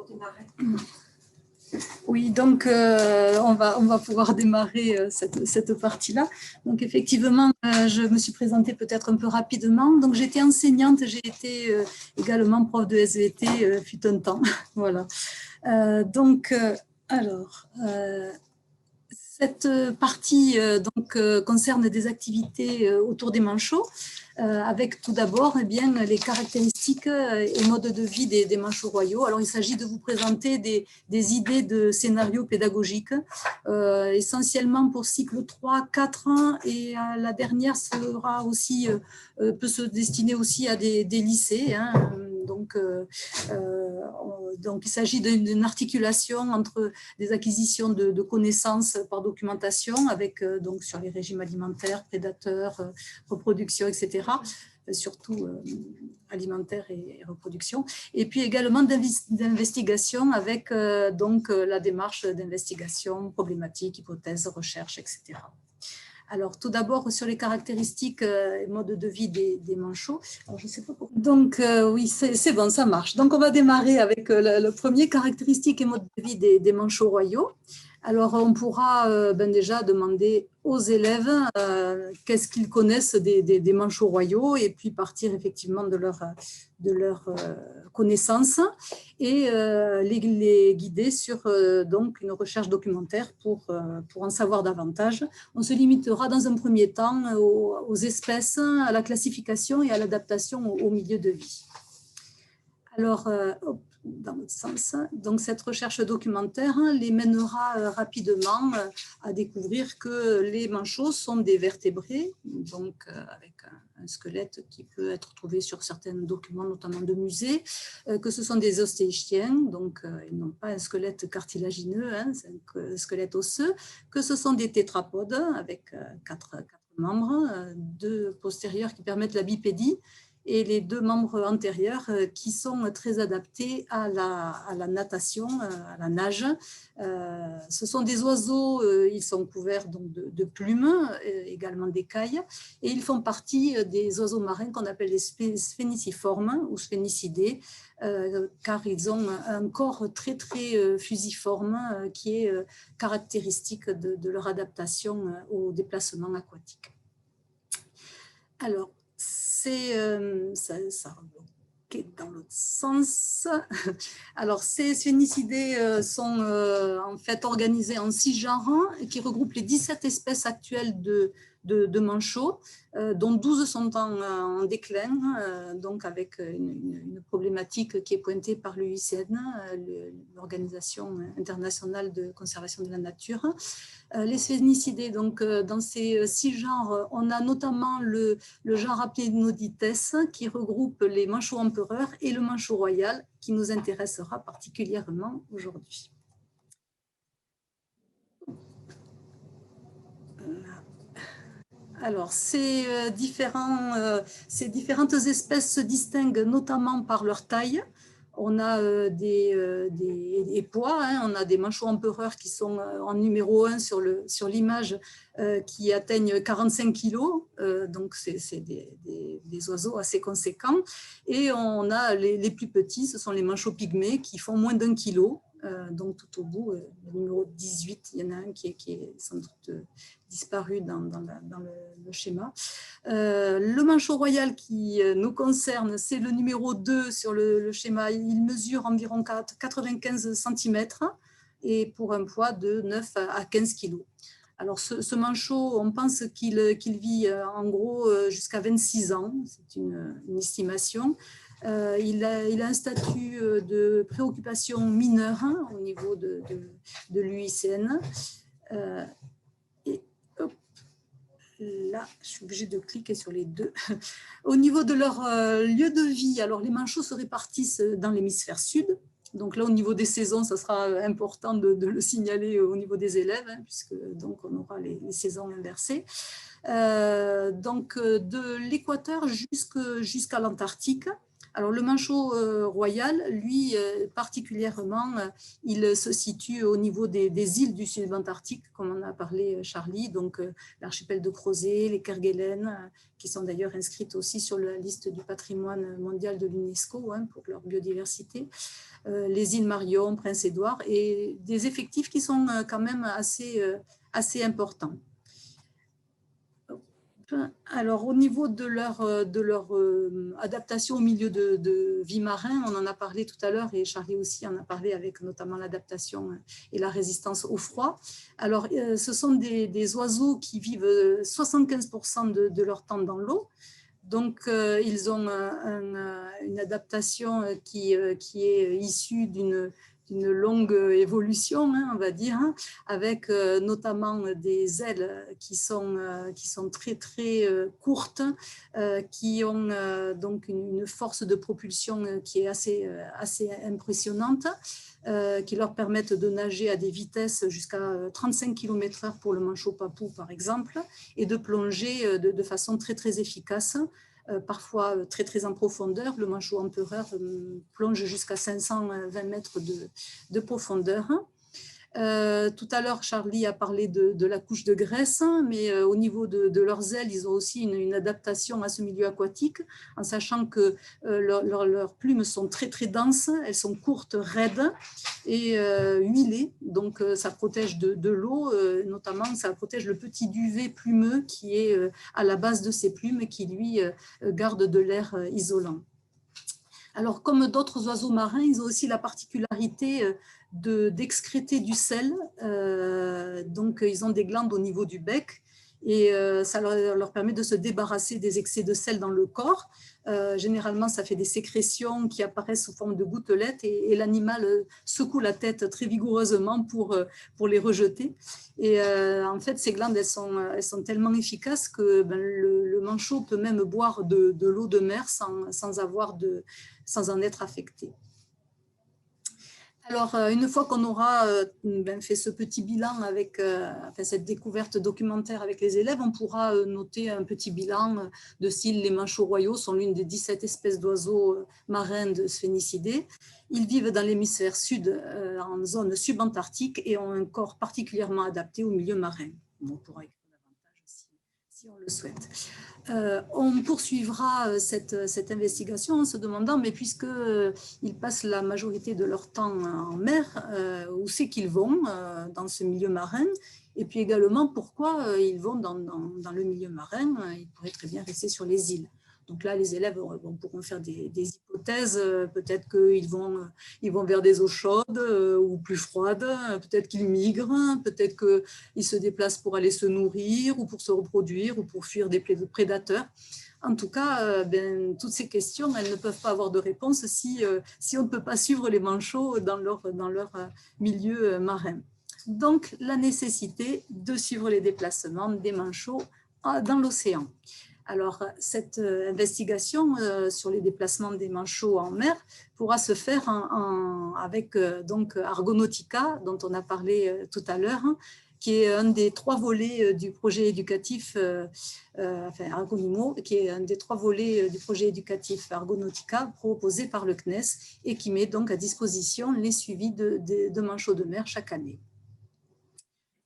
pour démarrer. Oui, donc on va pouvoir démarrer cette partie-là. Donc effectivement, je me suis présentée peut-être un peu rapidement. Donc j'étais enseignante, j'ai été également prof de SVT fut un temps. Voilà. Cette partie concerne des activités autour des manchots, avec tout d'abord les caractéristiques et modes de vie des manchots royaux. Alors, il s'agit de vous présenter des idées de scénarios pédagogiques, essentiellement pour cycle 3, 4 ans, et la dernière sera aussi, peut se destiner aussi à des lycées. Donc, il s'agit d'une articulation entre des acquisitions de connaissances par documentation, avec donc sur les régimes alimentaires, prédateurs, reproduction, etc. Surtout alimentaire et reproduction. Et puis également d'investigation avec la démarche d'investigation, problématiques, hypothèses, recherches, etc. Alors, tout d'abord, sur les caractéristiques et modes de vie des manchots. Alors, je sais pas pourquoi. Donc, oui, c'est bon, ça marche. Donc, on va démarrer avec le premier, caractéristiques et modes de vie des manchots royaux. Alors, on pourra déjà demander aux élèves qu'est-ce qu'ils connaissent des manchots royaux et puis partir effectivement de leur connaissances et les guider sur donc une recherche documentaire pour en savoir davantage. On se limitera dans un premier temps aux espèces, à la classification et à l'adaptation au milieu de vie. Alors, dans l'autre sens, donc cette recherche documentaire les mènera rapidement à découvrir que les manchots sont des vertébrés, donc avec un squelette qui peut être trouvé sur certains documents, notamment de musées, que ce sont des ostéichiens, donc ils n'ont pas un squelette cartilagineux, c'est un squelette osseux, que ce sont des tétrapodes avec quatre membres, deux postérieurs qui permettent la bipédie, et les deux membres antérieurs qui sont très adaptés à la natation, à la nage. Ce sont des oiseaux, ils sont couverts donc de plumes, également d'écailles, et ils font partie des oiseaux marins qu'on appelle les sphéniciformes ou sphénicidés, car ils ont un corps très très fusiforme qui est caractéristique de leur adaptation au déplacement aquatique. Alors, ça dans l'autre sens. Alors, ces sphénicidés sont en fait organisés en 6 genres qui regroupent les 17 espèces actuelles de manchots, dont 12 sont en déclin, donc avec une problématique qui est pointée par l'UICN, l'Organisation internationale de conservation de la nature. Les sphénicidés, donc dans ces 6 genres, on a notamment le genre Aplénodites qui regroupe les manchots empereurs et le manchot royal qui nous intéressera particulièrement aujourd'hui. Alors, ces différentes espèces se distinguent notamment par leur taille. On a des poids, on a des manchots empereurs qui sont en numéro 1 sur l'image qui atteignent 45 kilos, donc c'est des oiseaux assez conséquents. Et on a les plus petits, ce sont les manchots pygmées qui font moins d'1 kilo. Donc tout au bout, le numéro 18, il y en a un qui est sans doute disparu dans le schéma. Le manchot royal qui nous concerne, c'est le numéro 2 sur le schéma. Il mesure environ 95 cm et pour un poids de 9 à 15 kg. Alors ce manchot, on pense qu'il vit en gros jusqu'à 26 ans, c'est une estimation. Il a un statut de préoccupation mineure au niveau de l'UICN. Et hop, là, je suis obligée de cliquer sur les deux. Au niveau de leur lieu de vie, alors les manchots se répartissent dans l'hémisphère sud. Donc là, au niveau des saisons, ça sera important de le signaler au niveau des élèves, puisque donc on aura les saisons inversées. Donc de l'équateur jusqu'à l'Antarctique. Alors, le manchot royal, lui, particulièrement, il se situe au niveau des îles du sud-Antarctique, comme on a parlé, Charlie, donc l'archipel de Crozet, les Kerguelen, qui sont d'ailleurs inscrites aussi sur la liste du patrimoine mondial de l'UNESCO pour leur biodiversité, les îles Marion, Prince-Édouard, et des effectifs qui sont quand même assez importants. Alors, au niveau de leur adaptation au milieu de vie marin, on en a parlé tout à l'heure et Charlie aussi en a parlé avec notamment l'adaptation et la résistance au froid. Alors, ce sont des oiseaux qui vivent 75% de leur temps dans l'eau. Donc, ils ont une adaptation qui est issue d'une longue évolution, on va dire, avec notamment des ailes qui sont très, très courtes, qui ont donc une force de propulsion qui est assez impressionnante, qui leur permettent de nager à des vitesses jusqu'à 35 km/h pour le manchot papou, par exemple, et de plonger de façon très, très efficace. Parfois très, très en profondeur. Le manchot empereur plonge jusqu'à 520 mètres de profondeur. Tout à l'heure, Charlie a parlé de la couche de graisse, mais au niveau de leurs ailes, ils ont aussi une adaptation à ce milieu aquatique, en sachant que leurs plumes sont très, très denses, elles sont courtes, raides et huilées, donc ça protège de l'eau, notamment ça protège le petit duvet plumeux qui est à la base de ces plumes et qui, lui, garde de l'air isolant. Alors, comme d'autres oiseaux marins, ils ont aussi la particularité d'excréter du sel. Donc, ils ont des glandes au niveau du bec et ça leur permet de se débarrasser des excès de sel dans le corps. Généralement, ça fait des sécrétions qui apparaissent sous forme de gouttelettes et l'animal secoue la tête très vigoureusement pour les rejeter. Et en fait, ces glandes, elles sont tellement efficaces que le manchot peut même boire de l'eau de mer sans en être affecté. Alors, une fois qu'on aura fait ce petit bilan avec cette découverte documentaire avec les élèves, on pourra noter un petit bilan de style les manchots royaux sont l'une des 17 espèces d'oiseaux marins de sphénicidés. Ils vivent dans l'hémisphère sud, en zone subantarctique, et ont un corps particulièrement adapté au milieu marin. On pourra écrire davantage si on le souhaite. On poursuivra cette investigation en se demandant, mais puisqu'ils passent la majorité de leur temps en mer, où c'est qu'ils vont dans ce milieu marin, et puis également pourquoi ils vont dans le milieu marin, ils pourraient très bien rester sur les îles. Donc là, les élèves pourront faire des hypothèses. Peut-être qu'ils vont vers des eaux chaudes ou plus froides. Peut-être qu'ils migrent. Peut-être qu'ils se déplacent pour aller se nourrir ou pour se reproduire ou pour fuir des prédateurs. En tout cas, toutes ces questions, elles ne peuvent pas avoir de réponse si on ne peut pas suivre les manchots dans leur milieu marin. Donc, la nécessité de suivre les déplacements des manchots dans l'océan. Alors, cette investigation sur les déplacements des manchots en mer pourra se faire avec donc Argonautica, dont on a parlé tout à l'heure, qui est un des 3 volets du projet éducatif, Argonimo, qui est un des 3 volets du projet éducatif Argonautica proposé par le CNES et qui met donc à disposition les suivis de manchots de mer chaque année.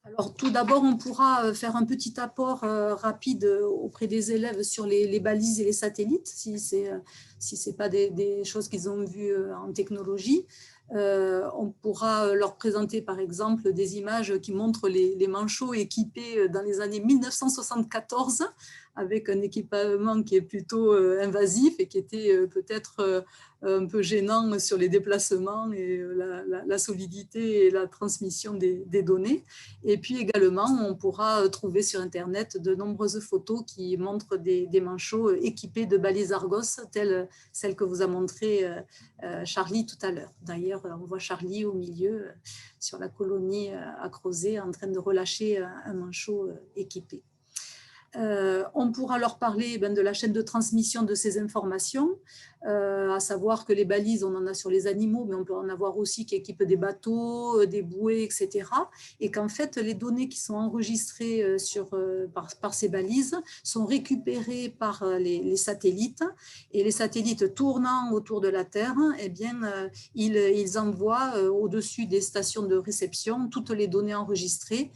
Alors, tout d'abord, on pourra faire un petit apport rapide auprès des élèves sur les balises et les satellites, si ce n'est pas des choses qu'ils ont vues en technologie. On pourra leur présenter, par exemple, des images qui montrent les manchots équipés dans les années 1974, avec un équipement qui est plutôt invasif et qui était peut-être un peu gênant sur les déplacements et la solidité et la transmission des données. Et puis également, on pourra trouver sur Internet de nombreuses photos qui montrent des manchots équipés de balises Argos, telles celles que vous a montré Charlie tout à l'heure. D'ailleurs, on voit Charlie au milieu, sur la colonie à Crozet, en train de relâcher un manchot équipé. On pourra leur parler de la chaîne de transmission de ces informations. à savoir que les balises, on en a sur les animaux, mais on peut en avoir aussi qui équipent des bateaux, des bouées, etc. Et qu'en fait, les données qui sont enregistrées par ces balises sont récupérées par les satellites, et les satellites tournant autour de la Terre, eh bien, ils envoient au-dessus des stations de réception toutes les données enregistrées.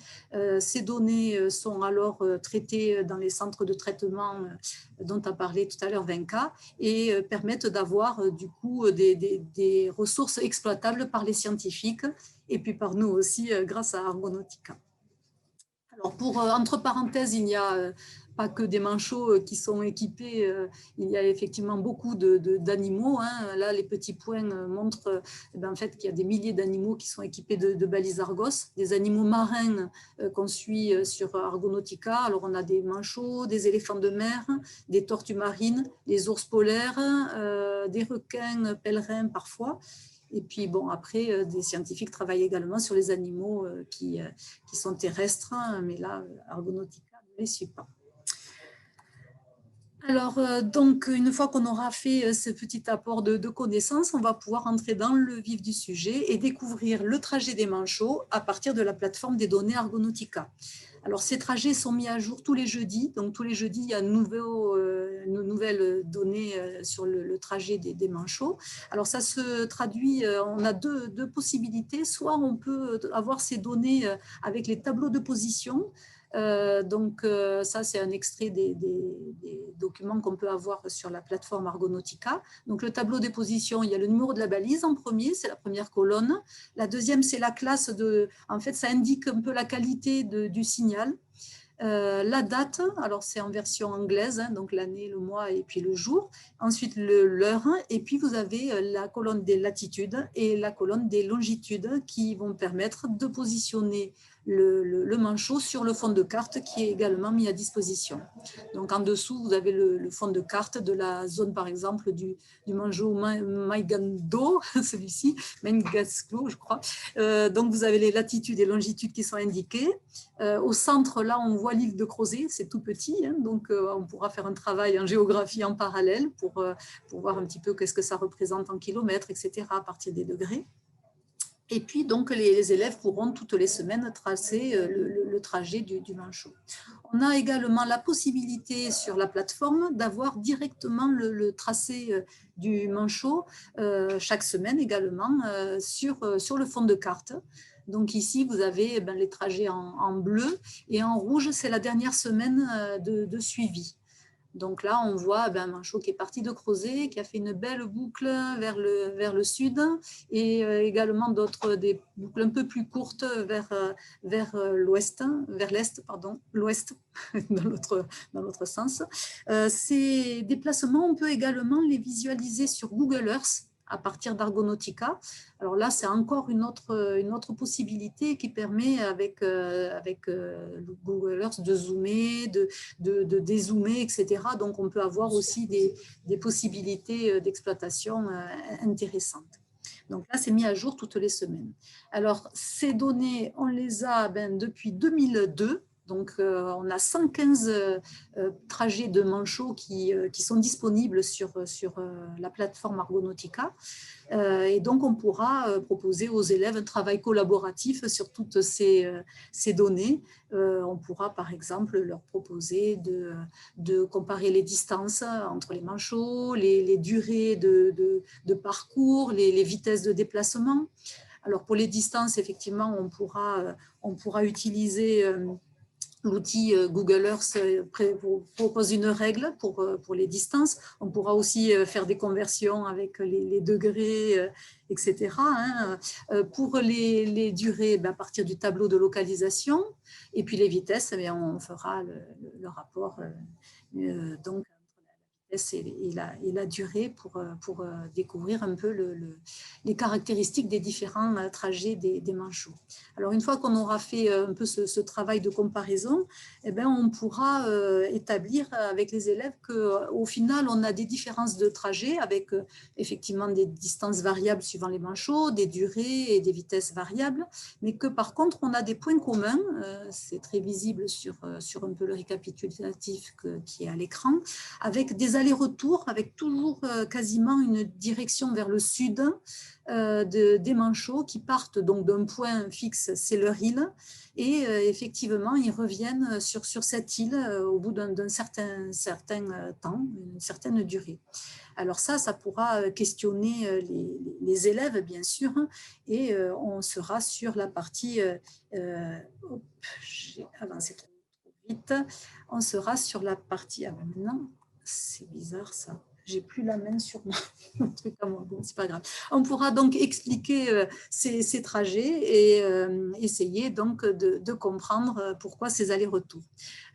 Ces données sont alors traitées dans les centres de traitement dont a parlé tout à l'heure Venka, et permettent d'avoir du coup des ressources exploitables par les scientifiques et puis par nous aussi grâce à Argonautica. Alors entre parenthèses, il n'y a pas que des manchots qui sont équipés, il y a effectivement beaucoup d'animaux. Là, les petits points montrent en fait, qu'il y a des milliers d'animaux qui sont équipés de balises Argos, des animaux marins qu'on suit sur Argonautica. Alors, on a des manchots, des éléphants de mer, des tortues marines, des ours polaires, des requins pèlerins parfois. Et puis, bon, après, des scientifiques travaillent également sur les animaux qui sont terrestres, mais là, Argonautica ne les suit pas. Alors, donc, une fois qu'on aura fait ce petit apport de connaissances, on va pouvoir entrer dans le vif du sujet et découvrir le trajet des manchots à partir de la plateforme des données Argonautica. Alors, ces trajets sont mis à jour tous les jeudis. Donc, tous les jeudis, il y a une nouvelle donnée sur le trajet des manchots. Alors, ça se traduit, on a deux possibilités. Soit on peut avoir ces données avec les tableaux de position. Ça, c'est un extrait des documents qu'on peut avoir sur la plateforme Argonautica. Donc, le tableau des positions, il y a le numéro de la balise en premier, c'est la première colonne. La deuxième, c'est la classe en fait, ça indique un peu la qualité du signal. La date, alors c'est en version anglaise, donc l'année, le mois et puis le jour. Ensuite, l'heure. Et puis, vous avez la colonne des latitudes et la colonne des longitudes qui vont permettre de positionner le manchot sur le fond de carte qui est également mis à disposition. Donc, en dessous, vous avez le fond de carte de la zone, par exemple, du manchot Maigando, celui-ci, Mengasclo, je crois. Donc, vous avez les latitudes et longitudes qui sont indiquées. Au centre, là, on voit l'île de Crozet, c'est tout petit, donc on pourra faire un travail en géographie en parallèle pour voir un petit peu qu'est-ce que ça représente en kilomètres, etc., à partir des degrés. Et puis, donc, les élèves pourront toutes les semaines tracer le trajet du manchot. On a également la possibilité sur la plateforme d'avoir directement le tracé du manchot chaque semaine également sur le fond de carte. Donc ici, vous avez les trajets en bleu et en rouge, c'est la dernière semaine de suivi. Donc là, on voit un manchot qui est parti de Crozet, qui a fait une belle boucle vers le sud et également des boucles un peu plus courtes vers l'ouest, vers l'est, pardon, l'ouest dans l'autre sens. Ces déplacements, on peut également les visualiser sur Google Earth à partir d'Argonautica. Alors là, c'est encore une autre possibilité qui permet avec Google Earth de zoomer, de dézoomer, etc. Donc, on peut avoir aussi des possibilités d'exploitation intéressantes. Donc là, c'est mis à jour toutes les semaines. Alors, ces données, on les a depuis 2002. Donc, on a 115 trajets de manchots qui sont disponibles sur la plateforme Argonautica. Et donc, on pourra proposer aux élèves un travail collaboratif sur toutes ces données. On pourra, par exemple, leur proposer de comparer les distances entre les manchots, les durées de parcours, les vitesses de déplacement. Alors, pour les distances, effectivement, on pourra utiliser l'outil Google Earth propose une règle pour les distances. On pourra aussi faire des conversions avec les degrés, etc. Pour les durées, à partir du tableau de localisation. Et puis les vitesses, on fera le rapport donc, et la durée pour découvrir un peu les caractéristiques des différents trajets des manchots. Alors, une fois qu'on aura fait un peu ce travail de comparaison, on pourra établir avec les élèves qu'au final, on a des différences de trajet avec effectivement des distances variables suivant les manchots, des durées et des vitesses variables, mais que par contre, on a des points communs, c'est très visible sur un peu le récapitulatif qui est à l'écran, avec des allers-retours avec toujours quasiment une direction vers le sud des manchots qui partent donc d'un point fixe, c'est leur île, et effectivement, ils reviennent sur cette île au bout d'un certain temps, une certaine durée. Alors ça pourra questionner les élèves, bien sûr, et on sera sur la partie... j'ai avancé trop vite. On sera sur la partie... Ah ben maintenant, c'est bizarre ça. J'ai plus la main sur moi. Bon, c'est pas grave. On pourra donc expliquer ces trajets et essayer donc de comprendre pourquoi ces allers-retours.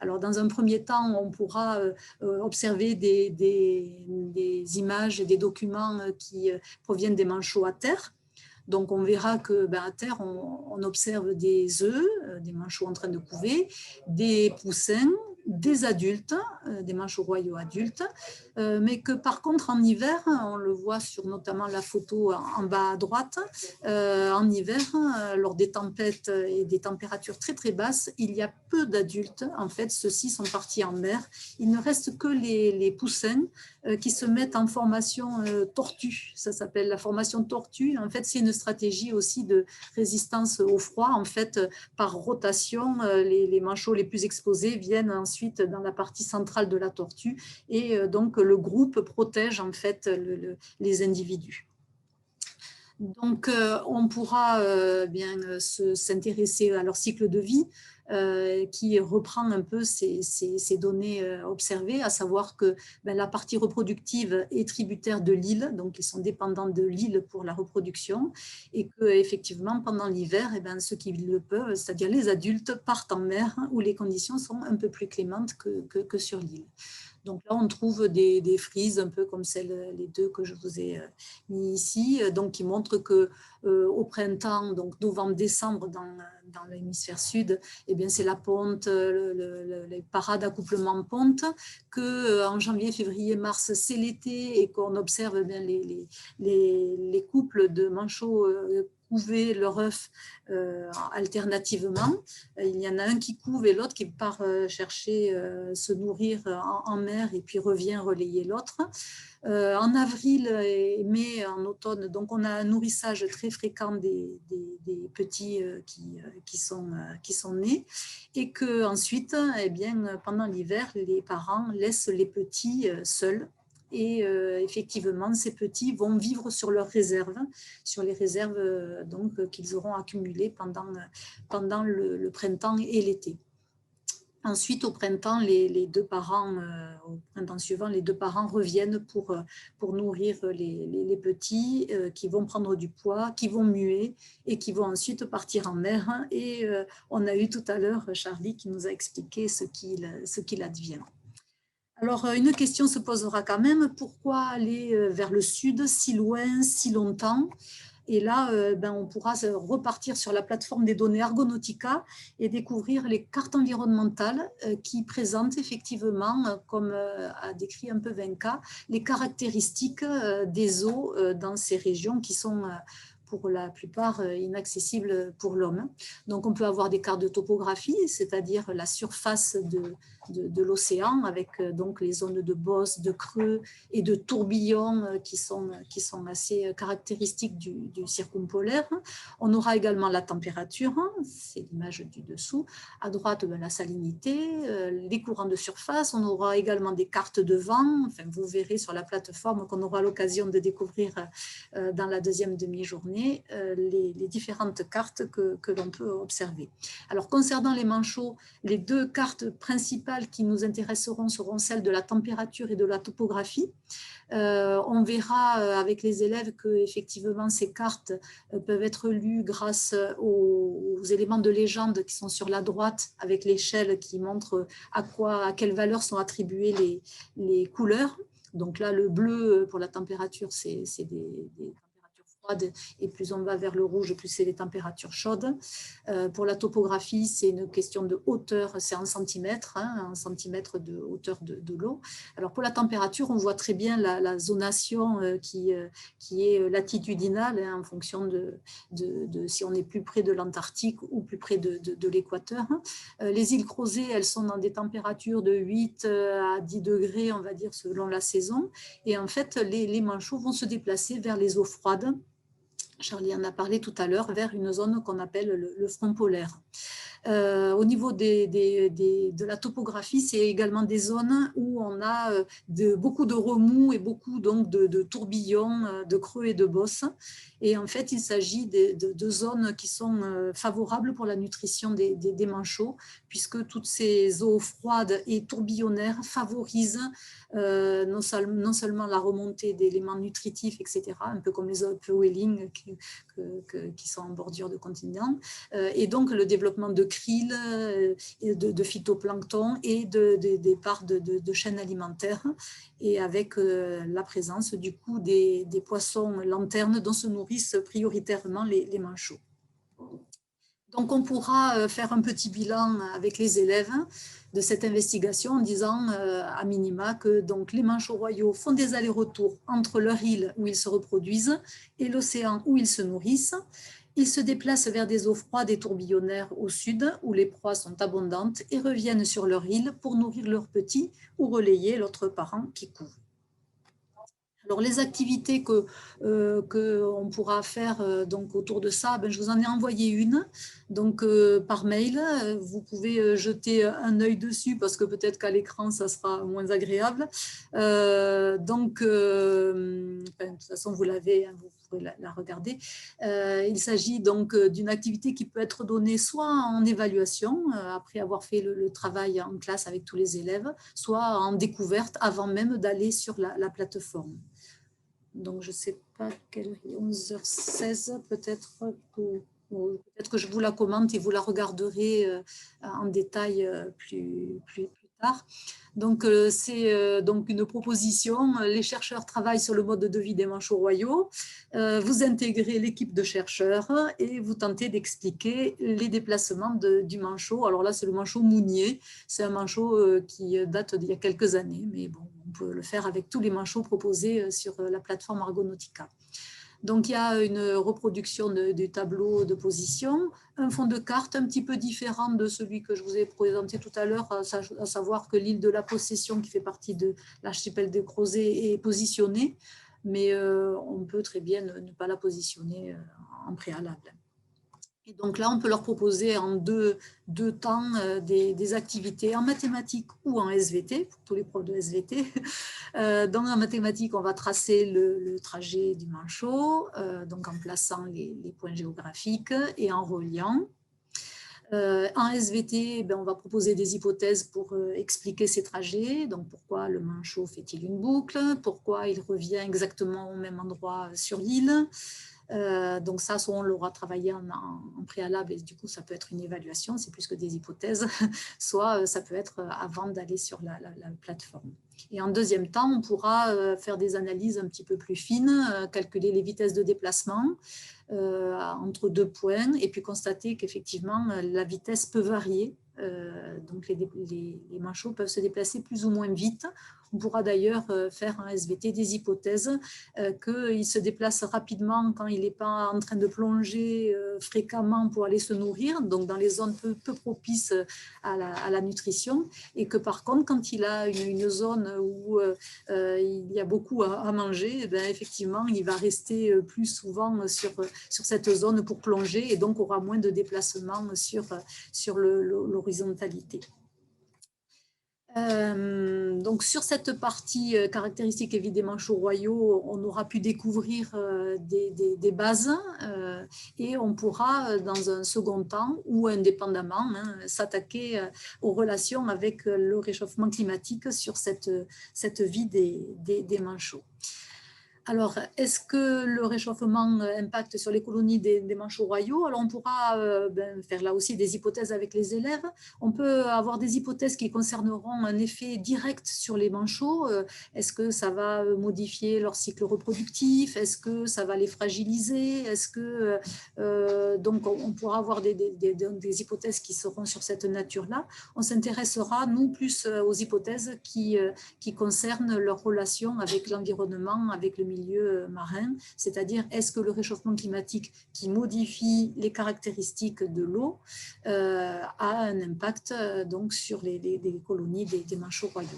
Alors, dans un premier temps, on pourra observer des images et des documents qui proviennent des manchots à terre. Donc, on verra que à terre, on observe des œufs, des manchots en train de couver, des poussins, des adultes, des manchots royaux adultes, mais que par contre en hiver, on le voit sur notamment la photo en bas à droite, en hiver, lors des tempêtes et des températures très très basses, il y a peu d'adultes. En fait, ceux-ci sont partis en mer. Il ne reste que les poussins qui se mettent en formation tortue. Ça s'appelle la formation tortue. En fait, c'est une stratégie aussi de résistance au froid. En fait, par rotation, les manchots les plus exposés viennent ensuite dans la partie centrale de la tortue et donc le groupe protège en fait les individus. Donc, on pourra bien s'intéresser à leur cycle de vie qui reprend un peu ces données observées, à savoir que la partie reproductive est tributaire de l'île, donc ils sont dépendants de l'île pour la reproduction, et qu'effectivement, pendant l'hiver, ceux qui le peuvent, c'est-à-dire les adultes, partent en mer où les conditions sont un peu plus clémentes que sur l'île. Donc là, on trouve des frises un peu comme les deux que je vous ai mis ici, donc qui montrent qu'au printemps, donc novembre-décembre dans l'hémisphère sud, c'est la ponte, les parades d'accouplement ponte, qu'en janvier, février, mars, c'est l'été et qu'on observe bien les couples de manchots couver leur œuf alternativement. Il y en a un qui couve et l'autre qui part chercher se nourrir en mer et puis revient relayer l'autre. En avril et mai, en automne, donc on a un nourrissage très fréquent des petits qui sont nés, et qu'ensuite, pendant l'hiver, les parents laissent les petits seuls. Et effectivement, ces petits vont vivre sur leurs réserves, sur les réserves qu'ils auront accumulées pendant le printemps et l'été. Ensuite, au printemps, les deux parents, au printemps suivant, les deux parents reviennent pour nourrir les petits qui vont prendre du poids, qui vont muer et qui vont ensuite partir en mer. Et on a eu tout à l'heure Charlie qui nous a expliqué ce qu'il advient. Alors, une question se posera quand même, pourquoi aller vers le sud si loin, si longtemps ? Et là, on pourra repartir sur la plateforme des données Argonautica et découvrir les cartes environnementales qui présentent effectivement, comme a décrit un peu Venka, les caractéristiques des eaux dans ces régions qui sont pour la plupart inaccessibles pour l'homme. Donc, on peut avoir des cartes de topographie, c'est-à-dire la surface de l'océan avec donc les zones de bosses, de creux et de tourbillons qui sont assez caractéristiques du circumpolaire. On aura également la température, c'est l'image du dessous. À droite, la salinité, les courants de surface. On aura également des cartes de vent. Enfin, vous verrez sur la plateforme qu'on aura l'occasion de découvrir dans la deuxième demi-journée les différentes cartes que l'on peut observer. Alors, concernant les manchots, les deux cartes principales qui nous intéresseront seront celles de la température et de la topographie. On verra avec les élèves que effectivement ces cartes peuvent être lues grâce aux éléments de légende qui sont sur la droite avec l'échelle qui montre à quelle valeur sont attribuées les couleurs. Donc là, le bleu pour la température, c'est des températures froide et plus on va vers le rouge, plus c'est les températures chaudes. Pour la topographie, c'est une question de hauteur, c'est en centimètres, hein, en centimètres de hauteur de l'eau. Alors pour la température, on voit très bien la zonation qui est latitudinale, hein, en fonction de si on est plus près de l'Antarctique ou plus près de l'équateur. Les îles Crozet, elles sont dans des températures de 8 à 10 degrés, on va dire, selon la saison. Et en fait, les manchots vont se déplacer vers les eaux froides. Charlie en a parlé tout à l'heure, vers une zone qu'on appelle le front polaire. Au niveau de la topographie, c'est également des zones où on a beaucoup de remous et beaucoup donc, de tourbillons, de creux et de bosses. Et en fait, il s'agit de zones qui sont favorables pour la nutrition des manchots, puisque toutes ces eaux froides et tourbillonnaires favorisent non seulement la remontée d'éléments nutritifs, etc., un peu comme les upwelling qui sont en bordure de continent, et donc le développement de krill, de phytoplancton et des parts de chaînes alimentaires, et avec la présence du coup des poissons lanternes dont se nourrissent prioritairement les manchots. Donc, on pourra faire un petit bilan avec les élèves de cette investigation en disant à minima que donc, les manchots royaux font des allers-retours entre leur île où ils se reproduisent et l'océan où ils se nourrissent. Ils se déplacent vers des eaux froides et tourbillonnaires au sud où les proies sont abondantes et reviennent sur leur île pour nourrir leurs petits ou relayer l'autre parent qui court. Alors, les activités qu'on pourra faire donc, autour de ça, je vous en ai envoyé une donc, par mail. Vous pouvez jeter un œil dessus parce que peut-être qu'à l'écran, ça sera moins agréable. Donc, de toute façon, vous l'avez, hein, vous pourrez la regarder. Il s'agit donc d'une activité qui peut être donnée soit en évaluation, après avoir fait le travail en classe avec tous les élèves, soit en découverte avant même d'aller sur la plateforme. Donc, je ne sais pas quelle est 11h16, peut-être que je vous la commente et vous la regarderez en détail plus tard. Donc, c'est donc une proposition. Les chercheurs travaillent sur le mode de vie des manchots royaux. Vous intégrez l'équipe de chercheurs et vous tentez d'expliquer les déplacements du manchot. Alors là, c'est le manchot mounier. C'est un manchot qui date d'il y a quelques années, mais bon, on peut le faire avec tous les manchots proposés sur la plateforme Argonautica. Donc, il y a une reproduction du tableau de position, un fond de carte un petit peu différent de celui que je vous ai présenté tout à l'heure, à savoir que l'île de la Possession, qui fait partie de l'archipel des Crozet, est positionnée, mais on peut très bien ne pas la positionner en préalable. Et donc là, on peut leur proposer en deux temps des activités en mathématiques ou en SVT, pour tous les profs de SVT. Donc en mathématiques, on va tracer le trajet du manchot, donc en plaçant les points géographiques et en reliant. En SVT, on va proposer des hypothèses pour expliquer ces trajets. Donc, pourquoi le manchot fait-il une boucle? Pourquoi il revient exactement au même endroit sur l'île? Donc ça, soit on l'aura travaillé en préalable et du coup, ça peut être une évaluation, c'est plus que des hypothèses, soit ça peut être avant d'aller sur la plateforme. Et en deuxième temps, on pourra faire des analyses un petit peu plus fines, calculer les vitesses de déplacement entre deux points et puis constater qu'effectivement, la vitesse peut varier. Donc les manchots peuvent se déplacer plus ou moins vite. On pourra d'ailleurs faire en SVT des hypothèses qu'il se déplace rapidement quand il n'est pas en train de plonger fréquemment pour aller se nourrir, donc dans les zones peu propices à la nutrition, et que par contre, quand il a une zone où il y a beaucoup à manger, effectivement, il va rester plus souvent sur cette zone pour plonger et donc aura moins de déplacement sur l'horizontalité. Donc sur cette partie caractéristique et vie des manchots royaux, on aura pu découvrir des bases et on pourra dans un second temps ou indépendamment s'attaquer aux relations avec le réchauffement climatique sur cette vie des manchots. Alors, est-ce que le réchauffement impacte sur les colonies des manchots royaux? Alors, on pourra faire là aussi des hypothèses avec les élèves. On peut avoir des hypothèses qui concerneront un effet direct sur les manchots. Est-ce que ça va modifier leur cycle reproductif? Est-ce que ça va les fragiliser? Est-ce que donc on pourra avoir des hypothèses qui seront sur cette nature-là. On s'intéressera, nous, plus aux hypothèses qui concernent leur relation avec l'environnement, avec le milieu marin, c'est-à-dire est-ce que le réchauffement climatique qui modifie les caractéristiques de l'eau a un impact donc sur les colonies des manchots royaux.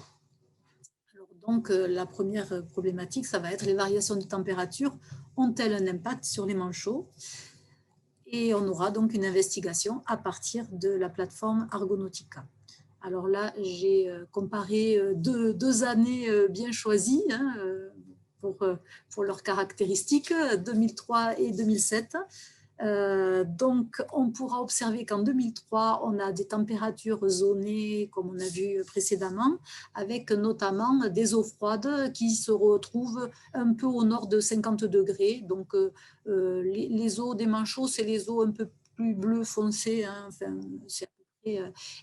Alors, donc la première problématique, ça va être les variations de température ont-elles un impact sur les manchots? Et on aura donc une investigation à partir de la plateforme Argonautica. Alors là, j'ai comparé deux années bien choisies pour leurs caractéristiques, 2003 et 2007. Donc, on pourra observer qu'en 2003, on a des températures zonées, comme on a vu précédemment, avec notamment des eaux froides qui se retrouvent un peu au nord de 50 degrés. Donc, les eaux des manchots, c'est les eaux un peu plus bleu foncé, enfin, c'est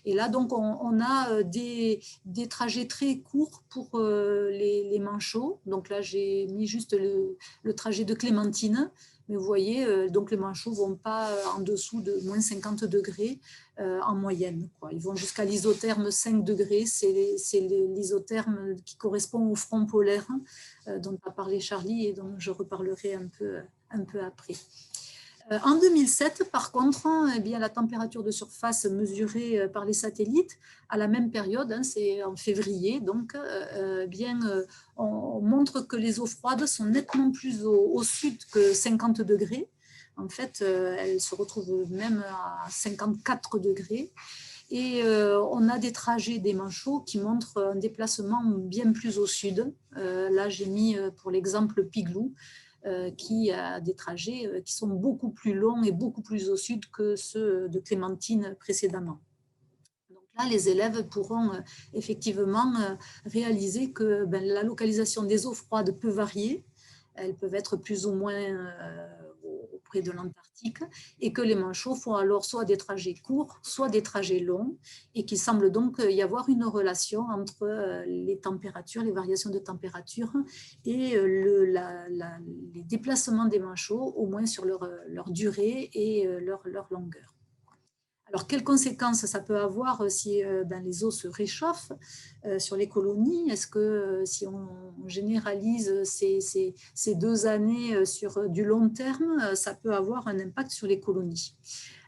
et là, donc, on a des trajets très courts pour les manchots. Donc là, j'ai mis juste le trajet de Clémentine. Mais vous voyez, donc les manchots ne vont pas en dessous de moins 50 degrés en moyenne, quoi. Ils vont jusqu'à l'isotherme 5 degrés. C'est l'isotherme qui correspond au front polaire dont a parlé Charlie et dont je reparlerai un peu après. En 2007, par contre, eh bien, la température de surface mesurée par les satellites à la même période, c'est en février, donc on montre que les eaux froides sont nettement plus au sud que 50 degrés. En fait, elles se retrouvent même à 54 degrés. Et on a des trajets des manchots qui montrent un déplacement bien plus au sud. Là, j'ai mis pour l'exemple Piglou, qui a des trajets qui sont beaucoup plus longs et beaucoup plus au sud que ceux de Clémentine précédemment. Donc là, les élèves pourront effectivement réaliser que la localisation des eaux froides peut varier. Elles peuvent être plus ou moins auprès de l'Antarctique et que les manchots font alors soit des trajets courts, soit des trajets longs et qu'il semble donc y avoir une relation entre les températures, les variations de température et les déplacements des manchots, au moins sur leur durée et leur longueur. Alors, quelles conséquences ça peut avoir si les eaux se réchauffent sur les colonies? Est-ce que si on généralise ces 2 années sur du long terme, ça peut avoir un impact sur les colonies?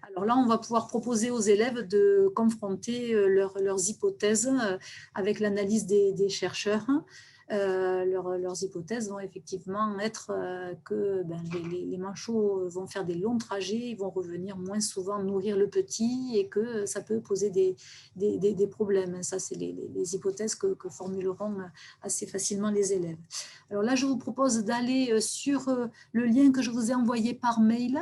Alors là, on va pouvoir proposer aux élèves de confronter leurs hypothèses avec l'analyse des chercheurs. Leurs hypothèses vont effectivement être que les manchots vont faire des longs trajets, ils vont revenir moins souvent nourrir le petit et que ça peut poser des problèmes. Ça, c'est les hypothèses que formuleront assez facilement les élèves. Alors là, je vous propose d'aller sur le lien que je vous ai envoyé par mail.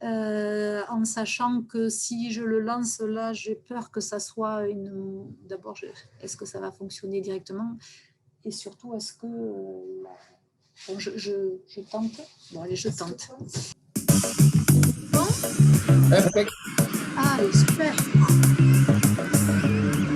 En sachant que si je le lance là, j'ai peur que ça soit une... D'abord, est-ce que ça va fonctionner directement? Et surtout, est-ce que... Bon, je tente. Bon, allez, je tente. Bon. Allez, super.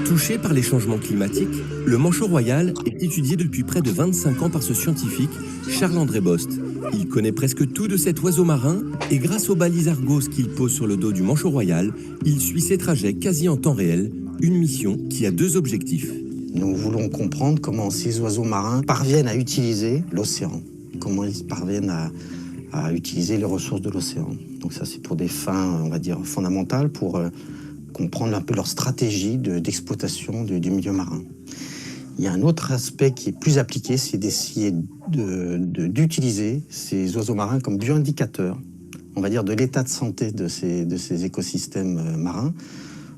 Touché par les changements climatiques, le manchot royal est étudié depuis près de 25 ans par ce scientifique, Charles-André Bost. Il connaît presque tout de cet oiseau marin et grâce aux balises Argos qu'il pose sur le dos du manchot royal, il suit ses trajets quasi en temps réel, une mission qui a 2 objectifs. Nous voulons comprendre comment ces oiseaux marins parviennent à utiliser l'océan, comment ils parviennent à utiliser les ressources de l'océan. Donc ça, c'est pour des fins, on va dire, fondamentales, pour comprendre un peu leur stratégie d'exploitation du milieu marin. Il y a un autre aspect qui est plus appliqué, c'est d'essayer d'utiliser ces oiseaux marins comme bioindicateurs, on va dire, de l'état de santé de ces écosystèmes marins,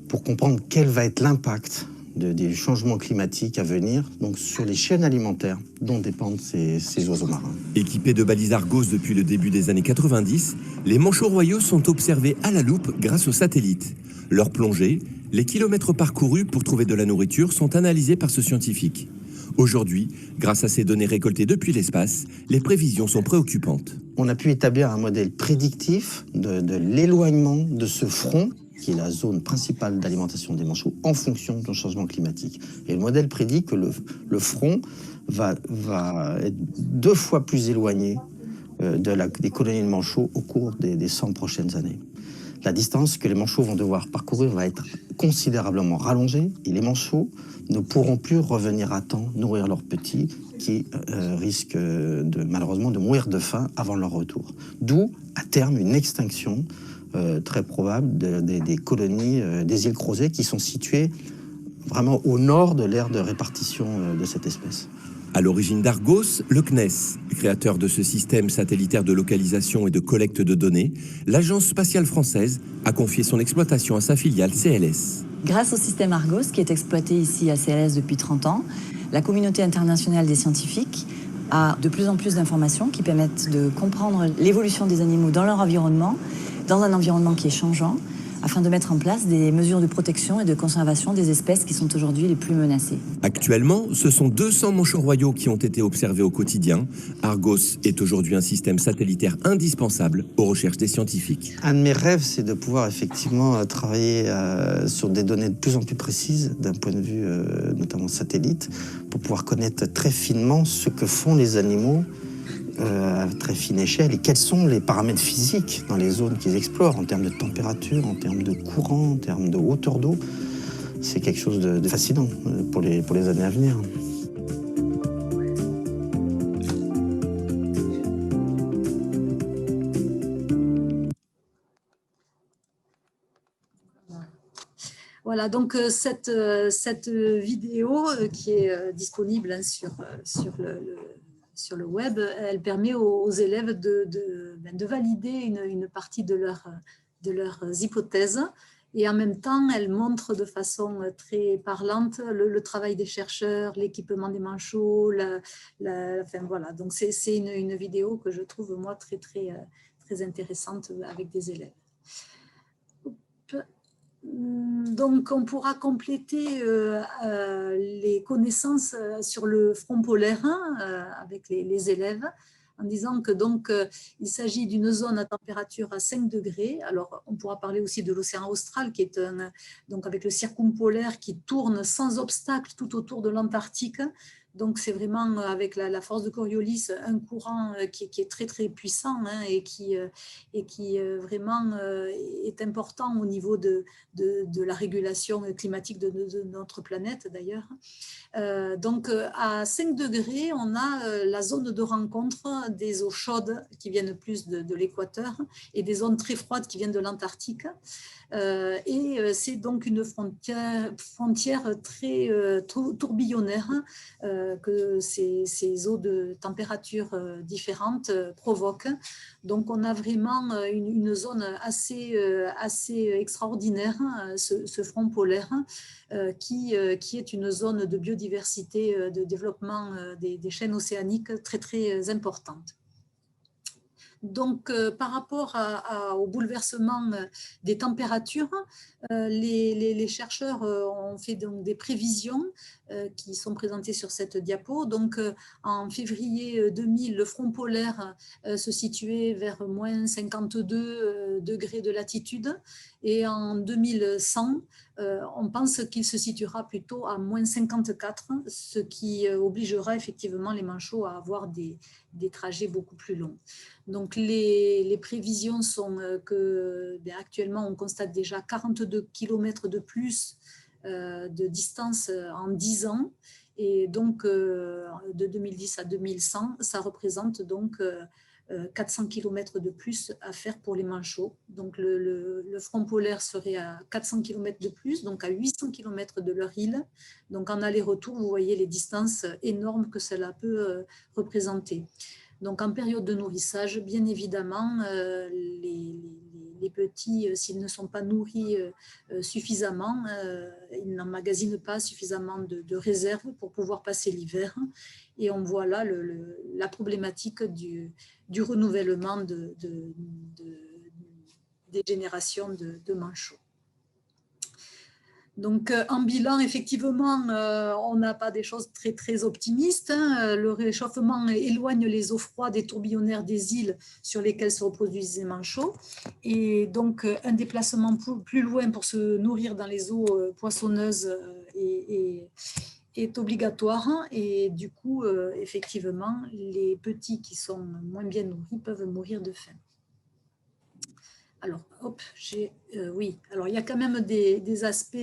pour comprendre quel va être l'impact des changements climatiques à venir, donc sur les chaînes alimentaires dont dépendent ces oiseaux marins. Équipés de balises Argos depuis le début des années 90, les manchots royaux sont observés à la loupe grâce aux satellites. Leur plongée, les kilomètres parcourus pour trouver de la nourriture sont analysés par ce scientifique. Aujourd'hui, grâce à ces données récoltées depuis l'espace, les prévisions sont préoccupantes. On a pu établir un modèle prédictif de l'éloignement de ce front, qui est la zone principale d'alimentation des manchots, en fonction du changement climatique. Et le modèle prédit que le front va être 2 fois plus éloigné des colonies de manchots au cours des 100 prochaines années. La distance que les manchots vont devoir parcourir va être considérablement rallongée et les manchots ne pourront plus revenir à temps nourrir leurs petits qui risquent malheureusement de mourir de faim avant leur retour. D'où, à terme, une extinction très probable des colonies des îles Crozet qui sont situées vraiment au nord de l'aire de répartition de cette espèce. À l'origine d'Argos, le CNES, créateur de ce système satellitaire de localisation et de collecte de données, l'Agence spatiale française a confié son exploitation à sa filiale CLS. Grâce au système Argos, qui est exploité ici à CLS depuis 30 ans, la communauté internationale des scientifiques a de plus en plus d'informations qui permettent de comprendre l'évolution des animaux dans leur environnement, dans un environnement qui est changeant, afin de mettre en place des mesures de protection et de conservation des espèces qui sont aujourd'hui les plus menacées. Actuellement, ce sont 200 manchots royaux qui ont été observés au quotidien. Argos est aujourd'hui un système satellitaire indispensable aux recherches des scientifiques. Un de mes rêves, c'est de pouvoir effectivement travailler sur des données de plus en plus précises, d'un point de vue notamment satellite, pour pouvoir connaître très finement ce que font les animaux à très fine échelle et quels sont les paramètres physiques dans les zones qu'ils explorent en termes de température, en termes de courant, en termes de hauteur d'eau. C'est quelque chose de fascinant pour les années à venir. Voilà, donc cette vidéo qui est disponible hein, sur le web, elle permet aux élèves de valider une partie de leurs hypothèses et en même temps, elle montre de façon très parlante le travail des chercheurs, l'équipement des manchots, enfin, voilà. Donc c'est une vidéo que je trouve moi très intéressante avec des élèves. Donc, on pourra compléter les connaissances sur le front polaire avec les élèves en disant que donc il s'agit d'une zone à température à 5 degrés. Alors, on pourra parler aussi de l'océan austral qui est donc avec le circumpolaire qui tourne sans obstacle tout autour de l'Antarctique. Donc, c'est vraiment avec la force de Coriolis un courant qui est très puissant hein, et qui vraiment est important au niveau de la régulation climatique de notre planète d'ailleurs. Donc, à 5 degrés, on a la zone de rencontre des eaux chaudes qui viennent plus de l'équateur et des zones très froides qui viennent de l'Antarctique. Et c'est donc une frontière très tourbillonnaire que ces eaux de température différentes provoquent. Donc, on a vraiment une zone assez extraordinaire, ce front polaire, qui est une zone de biodiversité, de développement des chaînes océaniques très importante. Donc, par rapport au bouleversement des températures, les chercheurs ont fait donc des prévisions qui sont présentées sur cette diapo. Donc, en février 2000, le front polaire se situait vers moins 52 degrés de latitude. Et en 2100, on pense qu'il se situera plutôt à moins 54, ce qui obligera effectivement les manchots à avoir des trajets beaucoup plus longs. Donc, les prévisions sont que actuellement, on constate déjà 42 km de plus de distance en 10 ans. Et donc, de 2010 à 2100, ça représente donc 400 km de plus à faire pour les manchots. Donc, le front polaire serait à 400 km de plus, donc à 800 km de leur île. Donc, en aller-retour, vous voyez les distances énormes que cela peut représenter. Donc, en période de nourrissage, bien évidemment, les petits, s'ils ne sont pas nourris suffisamment, ils n'emmagasinent pas suffisamment de réserves pour pouvoir passer l'hiver. Et on voit là la problématique du renouvellement des générations de manchots. Donc, en bilan, effectivement, on n'a pas des choses très, très optimistes. Le réchauffement éloigne les eaux froides et tourbillonnaires des îles sur lesquelles se reproduisent les manchots. Et donc, un déplacement plus loin pour se nourrir dans les eaux poissonneuses est obligatoire. Et du coup, effectivement, les petits qui sont moins bien nourris peuvent mourir de faim. Alors, hop, oui. Alors, il y a quand même des aspects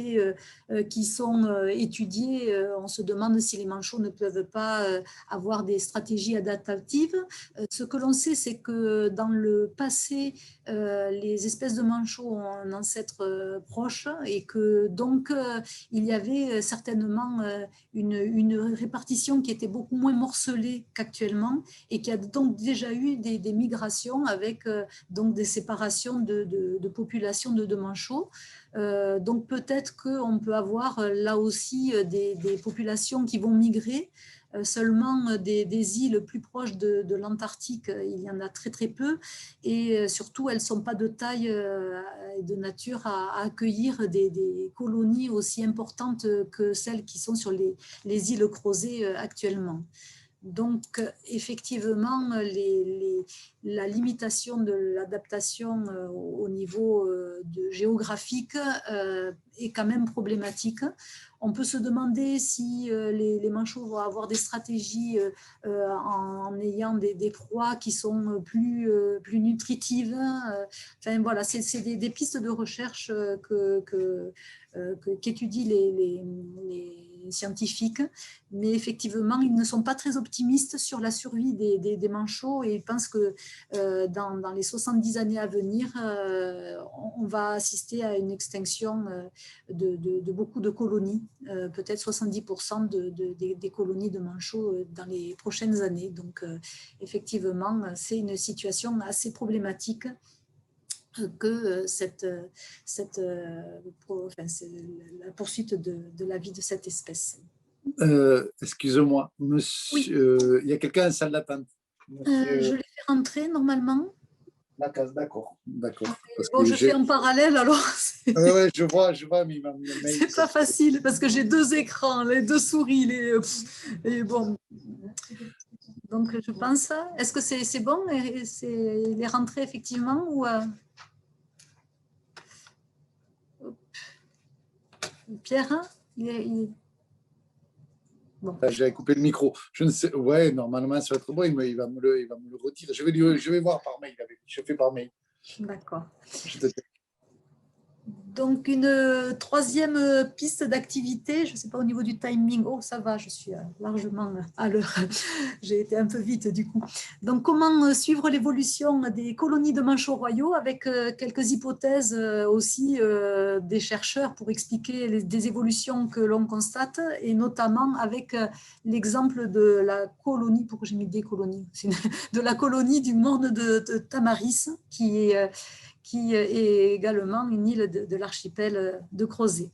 qui sont étudiés. On se demande si les manchots ne peuvent pas avoir des stratégies adaptatives. Ce que l'on sait, c'est que dans le passé, les espèces de manchots ont un ancêtre proche et que donc il y avait certainement une répartition qui était beaucoup moins morcelée qu'actuellement et qui a donc déjà eu des migrations avec donc des séparations de populations de manchots. Donc peut-être qu'on peut avoir là aussi des populations qui vont migrer. Seulement des îles plus proches de l'Antarctique, il y en a très très peu et surtout elles ne sont pas de taille et de nature à accueillir des colonies aussi importantes que celles qui sont sur les îles Crozet actuellement. Donc, effectivement, la limitation de l'adaptation au niveau géographique est quand même problématique. On peut se demander si les manchots vont avoir des stratégies en ayant des proies qui sont plus nutritives. Enfin, voilà, c'est des pistes de recherche qu'étudient les scientifiques, mais effectivement, ils ne sont pas très optimistes sur la survie des manchots et ils pensent que dans les 70 années à venir, on va assister à une extinction de beaucoup de colonies, peut-être 70% des colonies de manchots dans les prochaines années. Donc, effectivement, c'est une situation assez problématique que la poursuite de la vie de cette espèce. Excusez-moi, monsieur, Oui. Il y a quelqu'un en salle d'attente. Je l'ai fait rentrer normalement. D'accord. Bon, je fais en parallèle, alors ouais, je vois, mais c'est pas facile parce que j'ai deux écrans, les deux souris, et bon. Donc je pense, est-ce que c'est bon, les rentrées effectivement ou Pierre, Bon. J'avais coupé le micro. Je ne sais. Ouais, normalement, ça va être bon. Il va me le retirer. Je vais voir par mail. Je fais par mail. D'accord. Donc, une troisième piste d'activité, je ne sais pas au niveau du timing, oh ça va, je suis largement à l'heure, j'ai été un peu vite du coup. Donc, comment suivre l'évolution des colonies de manchots royaux avec quelques hypothèses aussi des chercheurs pour expliquer des évolutions que l'on constate et notamment avec l'exemple de la colonie, pourquoi j'ai mis des colonies, de la colonie du morne de Tamaris qui est également une île de l'archipel de Crozet.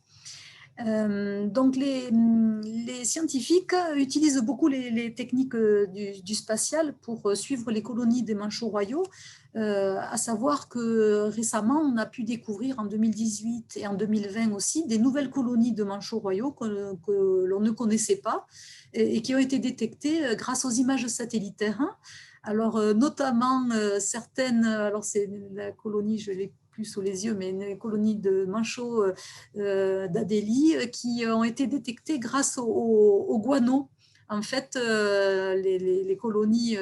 Donc les scientifiques utilisent beaucoup les techniques du spatial pour suivre les colonies des manchots royaux, à savoir que récemment on a pu découvrir en 2018 et en 2020 aussi des nouvelles colonies de manchots royaux que l'on ne connaissait pas et qui ont été détectées grâce aux images satellitaires. Alors, notamment certaines, alors c'est la colonie, je ne l'ai plus sous les yeux, mais une colonie de manchots d'Adélie qui ont été détectées grâce au guano. En fait, les colonies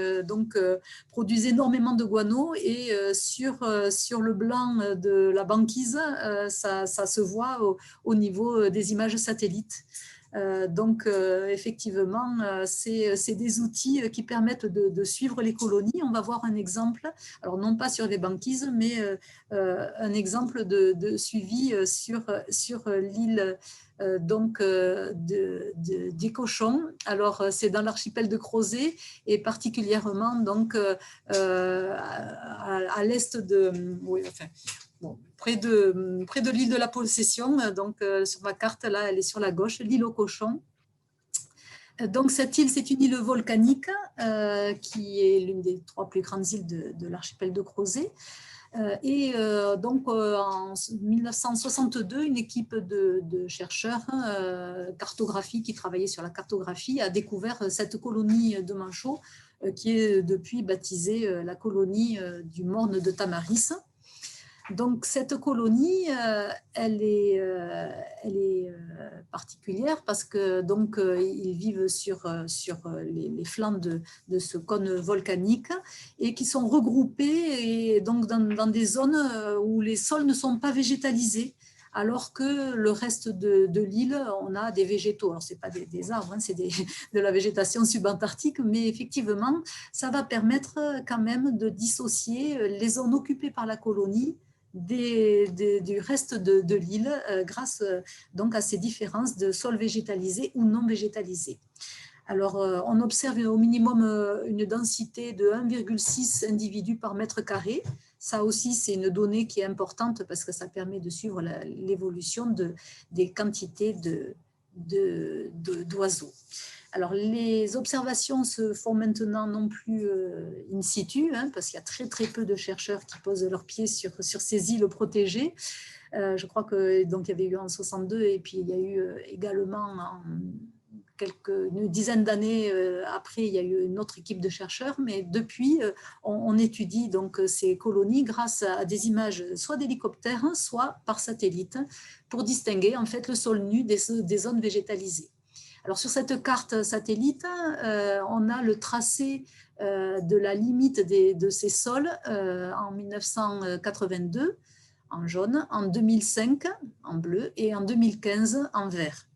produisent énormément de guano et sur le blanc de la banquise, ça se voit au niveau des images satellites. Donc, effectivement, c'est des outils qui permettent de suivre les colonies. On va voir un exemple, alors non pas sur les banquises, mais un exemple de suivi sur l'île des cochons. Alors, c'est dans l'archipel de Crozet et particulièrement donc, à l'est de... Oui, enfin, bon, près de l'île de la Possession, donc sur ma carte là, elle est sur la gauche, l'île aux cochons. Donc cette île, c'est une île volcanique qui est l'une des 3 plus grandes îles de l'archipel de Crozet. Donc, en 1962, une équipe de chercheurs cartographiques qui travaillaient sur la cartographie a découvert cette colonie de manchots qui est depuis baptisée la colonie du Morne de Tamaris. Donc, cette colonie, elle est particulière parce que donc ils vivent sur les flancs de ce cône volcanique et qui sont regroupés et donc dans des zones où les sols ne sont pas végétalisés, alors que le reste de l'île, on a des végétaux. Alors, ce n'est pas des arbres, hein, c'est de la végétation subantarctique, mais effectivement, ça va permettre quand même de dissocier les zones occupées par la colonie du reste de l'île grâce donc à ces différences de sol végétalisé ou non végétalisé. Alors, on observe au minimum une densité de 1,6 individus par mètre carré. Ça aussi, c'est une donnée qui est importante parce que ça permet de suivre l'évolution des quantités d'oiseaux. Alors, les observations se font maintenant non plus in situ, hein, parce qu'il y a très, très peu de chercheurs qui posent leurs pieds sur ces îles protégées. Je crois qu'il y avait eu en 62 et puis il y a eu également une dizaine d'années après, il y a eu une autre équipe de chercheurs, mais depuis, on étudie donc ces colonies grâce à des images soit d'hélicoptères, soit par satellite, pour distinguer en fait le sol nu des zones végétalisées. Alors, sur cette carte satellite, on a le tracé de la limite de ces sols en 1982 en jaune, en 2005 en bleu et en 2015 en vert.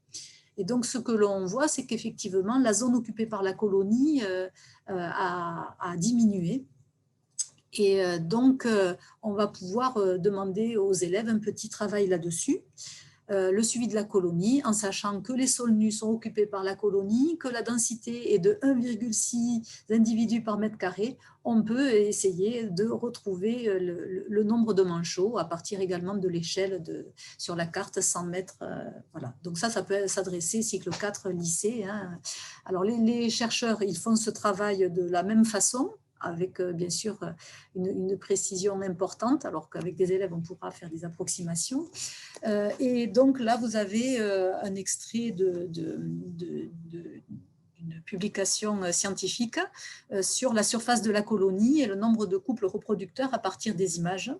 Et donc, ce que l'on voit, c'est qu'effectivement, la zone occupée par la colonie a diminué. Et donc, on va pouvoir demander aux élèves un petit travail là-dessus. Le suivi de la colonie, en sachant que les sols nus sont occupés par la colonie, que la densité est de 1,6 individus par mètre carré, on peut essayer de retrouver le nombre de manchots à partir également de l'échelle sur la carte 100 mètres. Voilà. Donc ça peut s'adresser cycle 4 lycée. Hein. Alors les chercheurs, ils font ce travail de la même façon, avec bien sûr une précision importante, alors qu'avec des élèves, on pourra faire des approximations. Et donc là, vous avez un extrait d'une publication scientifique sur la surface de la colonie et le nombre de couples reproducteurs à partir des images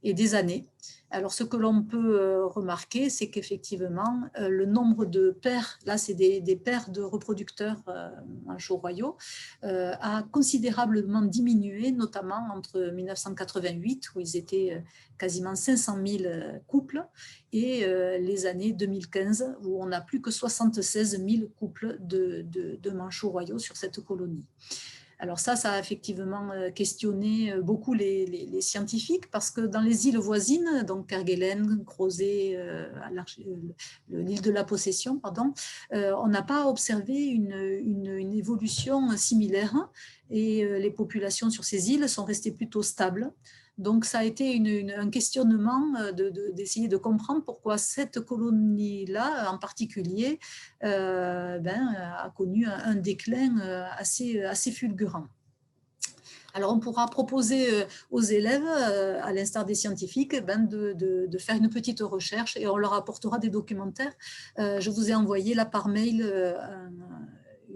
et des années. Alors, ce que l'on peut remarquer, c'est qu'effectivement, le nombre de paires, là, c'est des paires de reproducteurs manchots royaux, a considérablement diminué, notamment entre 1988, où ils étaient quasiment 500 000 couples, et les années 2015, où on n'a plus que 76 000 couples de manchots royaux sur cette colonie. Alors ça a effectivement questionné beaucoup les scientifiques parce que dans les îles voisines, donc Kerguelen, Crozet, l'île de la Possession, on n'a pas observé une évolution similaire et les populations sur ces îles sont restées plutôt stables. Donc, ça a été un questionnement d'essayer de comprendre pourquoi cette colonie-là, en particulier, a connu un déclin assez fulgurant. Alors, on pourra proposer aux élèves, à l'instar des scientifiques, de faire une petite recherche et on leur apportera des documentaires. Je vous ai envoyé là par mail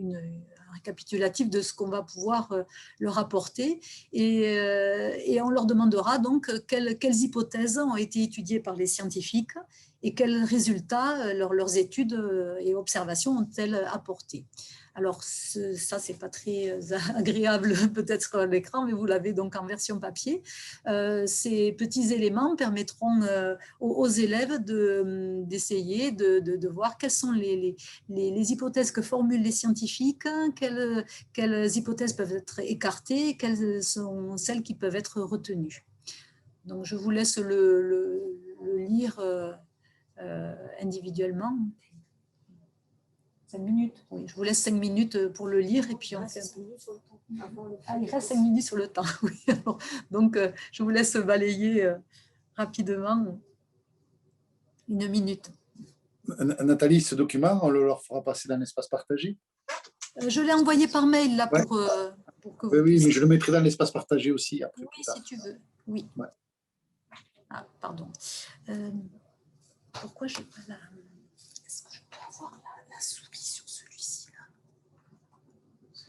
un récapitulatif de ce qu'on va pouvoir leur apporter et on leur demandera donc quelles hypothèses ont été étudiées par les scientifiques et quels résultats leurs études et observations ont-elles apporté. Alors ça, c'est pas très agréable peut-être à l'écran, mais vous l'avez donc en version papier. Ces petits éléments permettront aux élèves d'essayer de voir quelles sont les hypothèses que formulent les scientifiques, quelles hypothèses peuvent être écartées, quelles sont celles qui peuvent être retenues. Donc je vous laisse le lire individuellement. 5 minutes. Oui, je vous laisse 5 minutes pour le lire et puis on fait il reste 5 minutes sur le temps. Oui. Alors, donc, je vous laisse balayer rapidement 1 minute. Nathalie, ce document, on le leur fera passer dans l'espace partagé? Je l'ai envoyé par mail là pour que vous oui, mais je le mettrai dans l'espace partagé aussi. Après, oui, si tu veux. Oui. Ouais. Ah, pardon. Pourquoi je n'ai pas la... Est-ce que je peux avoir la souris sur celui-ci là?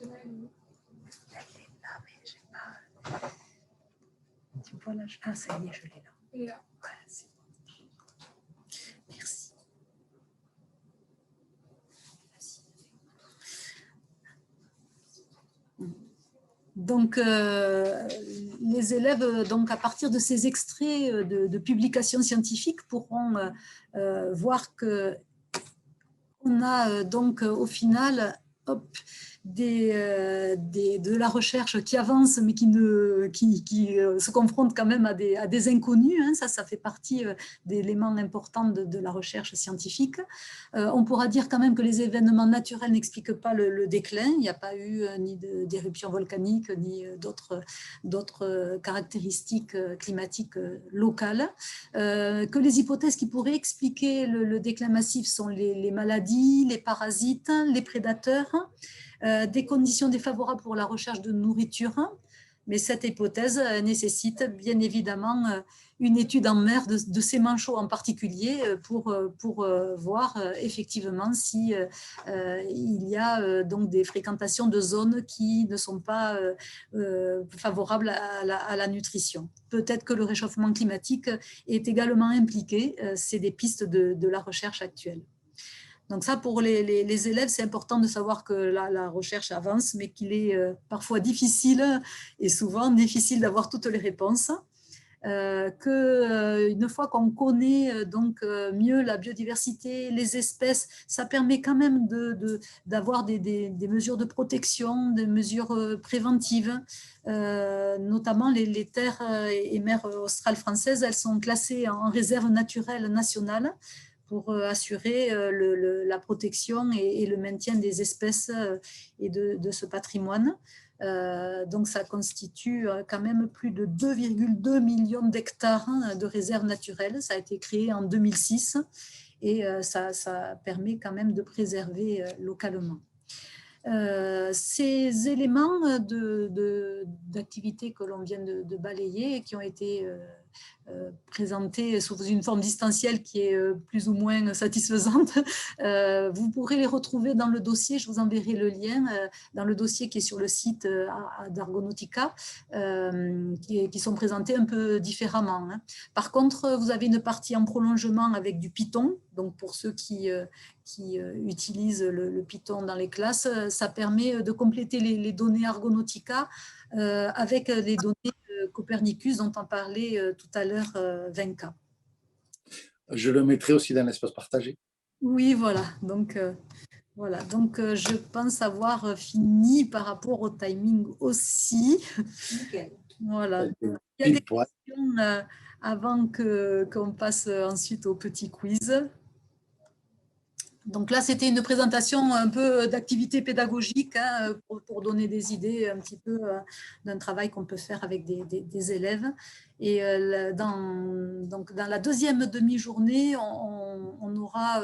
Elle est là, mais j'ai pas... Tu vois là, ah, ça y est, je l'ai là. Ouais, c'est bon. Merci. Donc, les élèves, donc, à partir de ces extraits de publications scientifiques, pourront voir que on a donc au final de la recherche qui avance, mais qui se confronte quand même à des inconnus. Hein. Ça fait partie d'éléments importants de la recherche scientifique. On pourra dire quand même que les événements naturels n'expliquent pas le déclin. Il n'y a pas eu ni d'éruption volcanique, ni d'autres caractéristiques climatiques locales. Que les hypothèses qui pourraient expliquer le déclin massif sont les maladies, les parasites, les prédateurs, des conditions défavorables pour la recherche de nourriture, mais cette hypothèse nécessite bien évidemment une étude en mer de ces manchots en particulier pour voir effectivement si il y a donc des fréquentations de zones qui ne sont pas favorables à la nutrition. Peut-être que le réchauffement climatique est également impliqué, c'est des pistes de la recherche actuelle. Donc ça, pour les élèves, c'est important de savoir que la recherche avance, mais qu'il est parfois difficile et souvent difficile d'avoir toutes les réponses. Qu'une fois qu'on connaît donc mieux la biodiversité, les espèces, ça permet quand même d'avoir des mesures de protection, des mesures préventives. Notamment les terres et mers australes françaises, elles sont classées en réserve naturelle nationale pour assurer la protection et le maintien des espèces et de ce patrimoine. Donc, ça constitue quand même plus de 2,2 millions d'hectares de réserves naturelles. Ça a été créé en 2006 et ça permet quand même de préserver localement. Ces éléments d'activité que l'on vient de balayer et qui ont été présentés sous une forme distancielle qui est plus ou moins satisfaisante. Vous pourrez les retrouver dans le dossier, je vous enverrai le lien, dans le dossier qui est sur le site d'Argonautica, qui sont présentés un peu différemment. Hein. Par contre, vous avez une partie en prolongement avec du Python, donc pour ceux qui utilisent le Python dans les classes, ça permet de compléter les données Argonautica avec les données Copernicus dont on parlait tout à l'heure, Venka. Je le mettrai aussi dans l'espace partagé. Oui, voilà. Donc, je pense avoir fini par rapport au timing aussi. Nickel. Voilà. Il y a des questions avant qu'on passe ensuite au petit quiz. Donc là, c'était une présentation un peu d'activité pédagogique hein, pour donner des idées un petit peu d'un travail qu'on peut faire avec des élèves. Et donc dans la deuxième demi-journée, on aura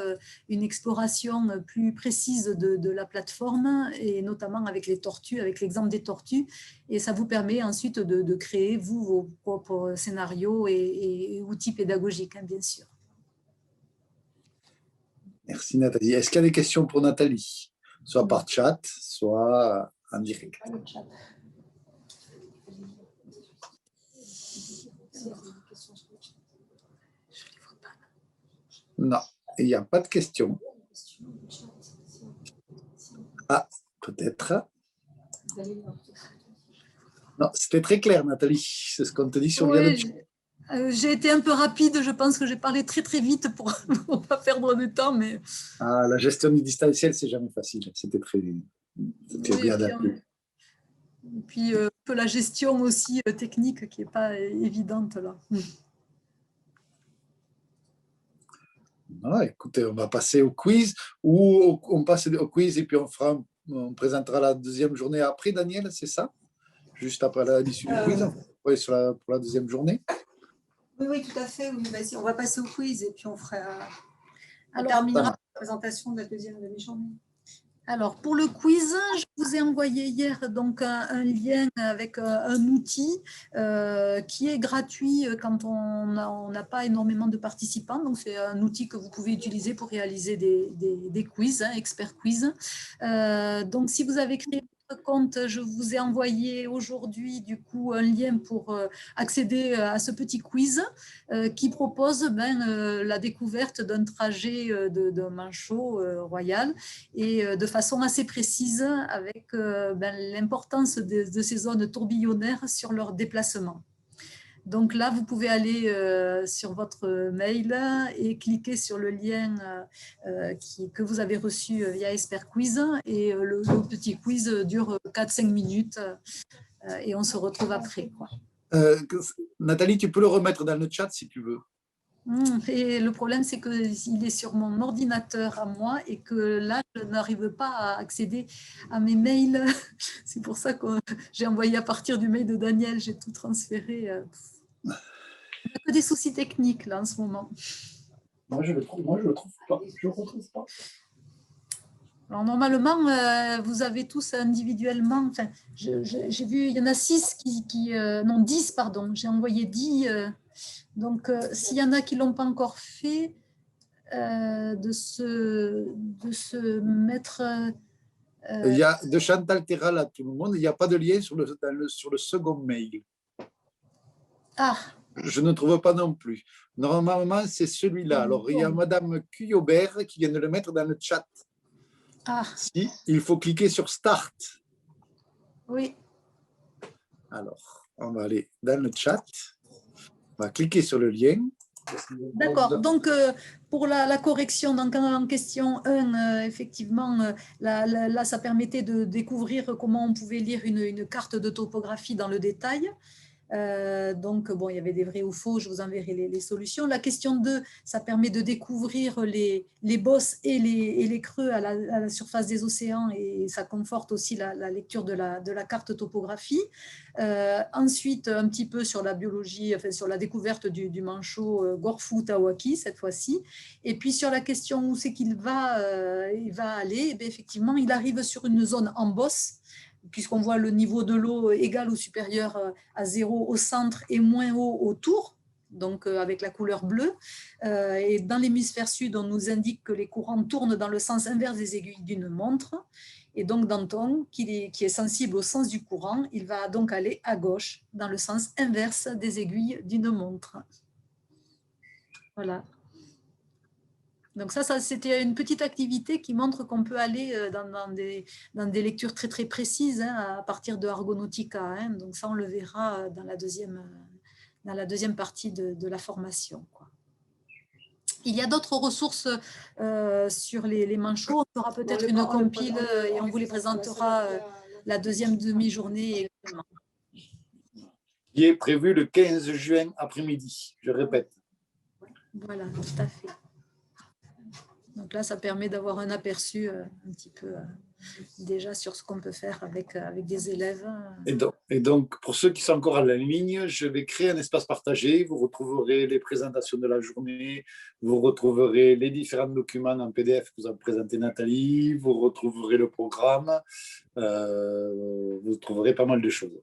une exploration plus précise de la plateforme et notamment avec les tortues, avec l'exemple des tortues. Et ça vous permet ensuite de créer, vous, vos propres scénarios et outils pédagogiques, hein, bien sûr. Merci Nathalie. Est-ce qu'il y a des questions pour Nathalie? Soit par chat, soit en direct. Non, il n'y a pas de questions. Ah, peut-être. Non, c'était très clair Nathalie, c'est ce qu'on te dit sur le chat. J'ai été un peu rapide, je pense que j'ai parlé très très vite pour ne pas perdre de temps. Mais... Ah, la gestion du distanciel, c'est jamais facile. C'était bien adapté. Et puis la gestion aussi technique qui n'est pas évidente là. Ah, écoutez, on va passer au quiz ou on passe au quiz et puis on présentera la deuxième journée après, Daniel, c'est ça? Juste après l'issue du quiz, oui, pour la deuxième journée. Oui, tout à fait. Oui. On va passer au quiz et puis on terminera la présentation de la deuxième demi-journée. Alors, pour le quiz, je vous ai envoyé hier donc un lien avec un outil qui est gratuit quand on n'a pas énormément de participants. Donc, c'est un outil que vous pouvez utiliser pour réaliser des quiz, expert quiz. Donc, si vous avez créé votre compte, je vous ai envoyé aujourd'hui du coup un lien pour accéder à ce petit quiz qui propose la découverte d'un trajet d'un manchot royal et de façon assez précise avec l'importance de ces zones tourbillonnaires sur leur déplacement. Donc là, vous pouvez aller sur votre mail et cliquer sur le lien que vous avez reçu via Expert Quiz. Et le petit quiz dure 4-5 minutes et on se retrouve après, quoi. Nathalie, tu peux le remettre dans le chat si tu veux. Et le problème, c'est qu'il est sur mon ordinateur à moi et que là, je n'arrive pas à accéder à mes mails. C'est pour ça que j'ai envoyé à partir du mail de Daniel, j'ai tout transféré. On n'a que des soucis techniques là en ce moment. Moi, je le trouve pas. Je le retrouve pas. Alors normalement, vous avez tous individuellement, enfin, j'ai vu, il y en a 6 non 10, pardon, j'ai envoyé 10. Donc, s'il y en a qui ne l'ont pas encore fait, de se mettre… Il y a de Chantal Terral à tout le monde, il n'y a pas de lien sur le second mail. Ah, je ne trouve pas non plus. Normalement, c'est celui-là. Alors, il y a Madame Cuyobert qui vient de le mettre dans le chat. Ah. Si, il faut cliquer sur Start. Oui. Alors, on va aller dans le chat. On va cliquer sur le lien. D'accord. Donc, pour la correction, donc, en question 1, effectivement, là, ça permettait de découvrir comment on pouvait lire une carte de topographie dans le détail. Donc, bon, il y avait des vrais ou faux, je vous enverrai les solutions. La question 2, ça permet de découvrir les bosses et les creux à la surface des océans et ça conforte aussi la lecture de la carte topographie. Ensuite, un petit peu sur la biologie, enfin, sur la découverte du manchot Gorfu-Tawaki, cette fois-ci. Et puis, sur la question où c'est qu'il va aller, eh bien, effectivement, il arrive sur une zone en bosse, puisqu'on voit le niveau de l'eau égal ou supérieur à 0 au centre et moins haut autour, donc avec la couleur bleue. Et dans l'hémisphère sud, on nous indique que les courants tournent dans le sens inverse des aiguilles d'une montre. Et donc Danton, qui est sensible au sens du courant, il va donc aller à gauche, dans le sens inverse des aiguilles d'une montre. Voilà. Donc ça c'était une petite activité qui montre qu'on peut aller dans des lectures très très précises à partir de Argonautica. Donc ça, on le verra dans la deuxième partie de la formation, quoi. Il y a d'autres ressources sur les manchots. On fera peut-être une compile et on vous les présentera la deuxième demi-journée également. Qui est prévu le 15 juin après-midi, je répète. Voilà, tout à fait. Donc là, ça permet d'avoir un aperçu un petit peu déjà sur ce qu'on peut faire avec des élèves. Et donc, pour ceux qui sont encore à la ligne, je vais créer un espace partagé. Vous retrouverez les présentations de la journée, vous retrouverez les différents documents en PDF que vous a présenté Nathalie, vous retrouverez le programme, vous trouverez pas mal de choses.